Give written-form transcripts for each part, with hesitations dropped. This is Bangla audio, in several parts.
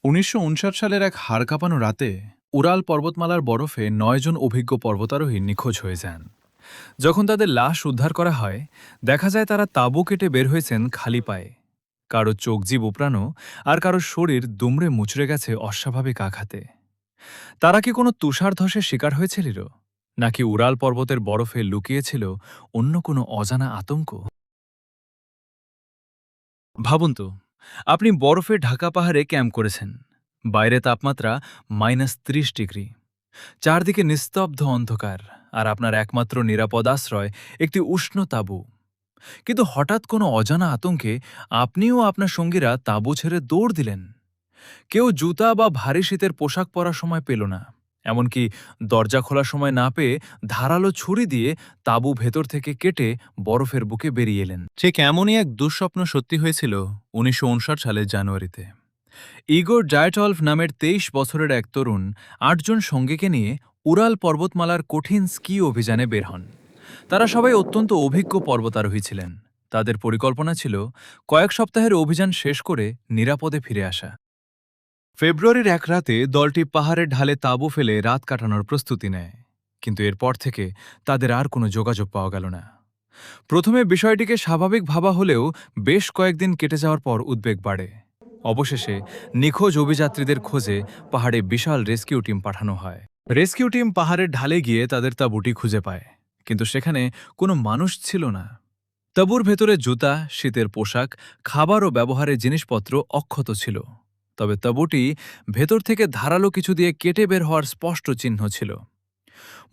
১৯৫৯ সালের এক হাড় কাঁপানো রাতে উরাল পর্বতমালার বরফে ৯ জন অভিজ্ঞ পর্বতারোহী নিখোঁজ হয়ে যান। যখন তাদের লাশ উদ্ধার করা হয়, দেখা যায় তারা তাঁবু কেটে বের হয়েছেন খালি পায়ে। কারো চোখ জিভ উপড়ানো, আর কারো শরীর দুমড়ে মুচড়ে গেছে অস্বাভাবিক আঘাতে। তারা কি কোনো তুষারধসের শিকার হয়েছিল, নাকি উরাল পর্বতের বরফে লুকিয়েছিল অন্য কোনো অজানা আতঙ্ক? ভাবুন তো, আপনি বরফে ঢাকা পাহাড়ে ক্যাম্প করেছেন। বাইরে তাপমাত্রা -৩০ ডিগ্রি, চারদিকে নিস্তব্ধ অন্ধকার, আর আপনার একমাত্র নিরাপদ আশ্রয় একটি উষ্ণ তাঁবু। কিন্তু হঠাৎ কোনো অজানা আতঙ্কে আপনিও আপনার সঙ্গীরা তাঁবু ছেড়ে দৌড় দিলেন। কেউ জুতা বা ভারী শীতের পোশাক পরার সময় পেল না, এমনকি দরজা খোলার সময় না পেয়ে ধারালো ছুরি দিয়ে তাঁবু ভেতর থেকে কেটে বরফের বুকে বেরিয়ে এলেন। ঠিক এমনই এক দুঃস্বপ্ন সত্যি হয়েছিল ১৯৫৯ সালের জানুয়ারিতে। ইগোর জায়টলভ নামের ২৩ বছরের এক তরুণ ৮ জন সঙ্গীকে নিয়ে উরাল পর্বতমালার কঠিন স্কি অভিযানে বের হন। তারা সবাই অত্যন্ত অভিজ্ঞ পর্বতারোহী ছিলেন। তাদের পরিকল্পনা ছিল কয়েক সপ্তাহের অভিযান শেষ করে নিরাপদে ফিরে আসা। ফেব্রুয়ারির এক রাতে দলটি পাহাড়ের ঢালে তাঁবু ফেলে রাত কাটানোর প্রস্তুতি নেয়। কিন্তু এরপর থেকে তাদের আর কোনো যোগাযোগ পাওয়া গেল না। প্রথমে বিষয়টিকে স্বাভাবিক ভাবা হলেও বেশ কয়েকদিন কেটে যাওয়ার পর উদ্বেগ বাড়ে। অবশেষে নিখোঁজ অভিযাত্রীদের খোঁজে পাহাড়ে বিশাল রেস্কিউ টিম পাঠানো হয়। রেস্কিউ টিম পাহাড়ের ঢালে গিয়ে তাদের তাঁবুটি খুঁজে পায়, কিন্তু সেখানে কোনো মানুষ ছিল না। তাঁবুর ভেতরে জুতা, শীতের পোশাক, খাবার ও ব্যবহারের জিনিসপত্র অক্ষত ছিল। তবে তাঁবুটি ভেতর থেকে ধারালো কিছু দিয়ে কেটে বের হওয়ার স্পষ্ট চিহ্ন ছিল।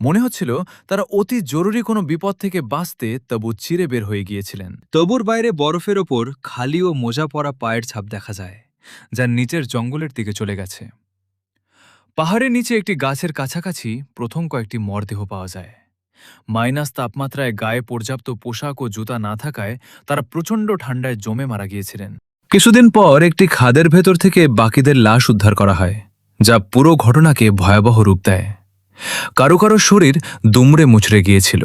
মনে হচ্ছিল তারা অতি জরুরি কোনো বিপদ থেকে বাঁচতে তাঁবু চিরে বের হয়ে গিয়েছিলেন। তাঁবুর বাইরে বরফের ওপর খালি ও মোজা পরা পায়ের ছাপ দেখা যায়, যা নিচের জঙ্গলের দিকে চলে গেছে। পাহাড়ের নিচে একটি গাছের কাছাকাছি প্রথম কয়েকটি মরদেহ পাওয়া যায়। মাইনাস তাপমাত্রায় গায়ে পর্যাপ্ত পোশাক ও জুতা না থাকায় তারা প্রচণ্ড ঠান্ডায় জমে মারা গিয়েছিলেন। কিছুদিন পর একটি খাদের ভেতর থেকে বাকিদের লাশ উদ্ধার করা হয়, যা পুরো ঘটনাকে ভয়াবহ রূপ দেয়। কারো কারো শরীর দুমড়ে মুচড়ে গিয়েছিল,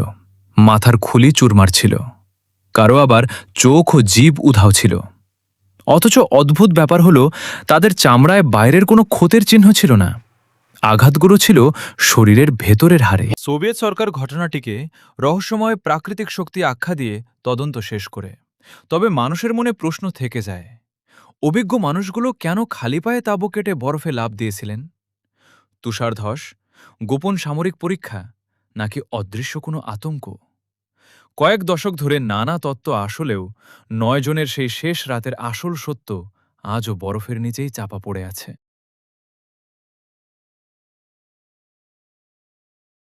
মাথার খুলি চুরমার ছিল, কারো আবার চোখ ও জিভ উধাও ছিল। অথচ অদ্ভুত ব্যাপার হলো, তাদের চামড়ায় বাইরের কোনো ক্ষতের চিহ্ন ছিল না। আঘাতগুলো ছিল শরীরের ভেতরের হাড়ে। সোভিয়েত সরকার ঘটনাটিকে রহস্যময় প্রাকৃতিক শক্তি আখ্যা দিয়ে তদন্ত শেষ করে। তবে মানুষের মনে প্রশ্ন থেকে যায়, অভিজ্ঞ মানুষগুলো কেন খালি পায়ে তাঁবু কেটে বরফে লাফ দিয়েছিলেন? তুষারধস, গোপন সামরিক পরীক্ষা, নাকি অদৃশ্য কোনো আতঙ্ক? কয়েক দশক ধরে নানা তত্ত্ব আসলেও ৯ জনের সেই শেষ রাতের আসল সত্য আজও বরফের নিচেই চাপা পড়ে আছে।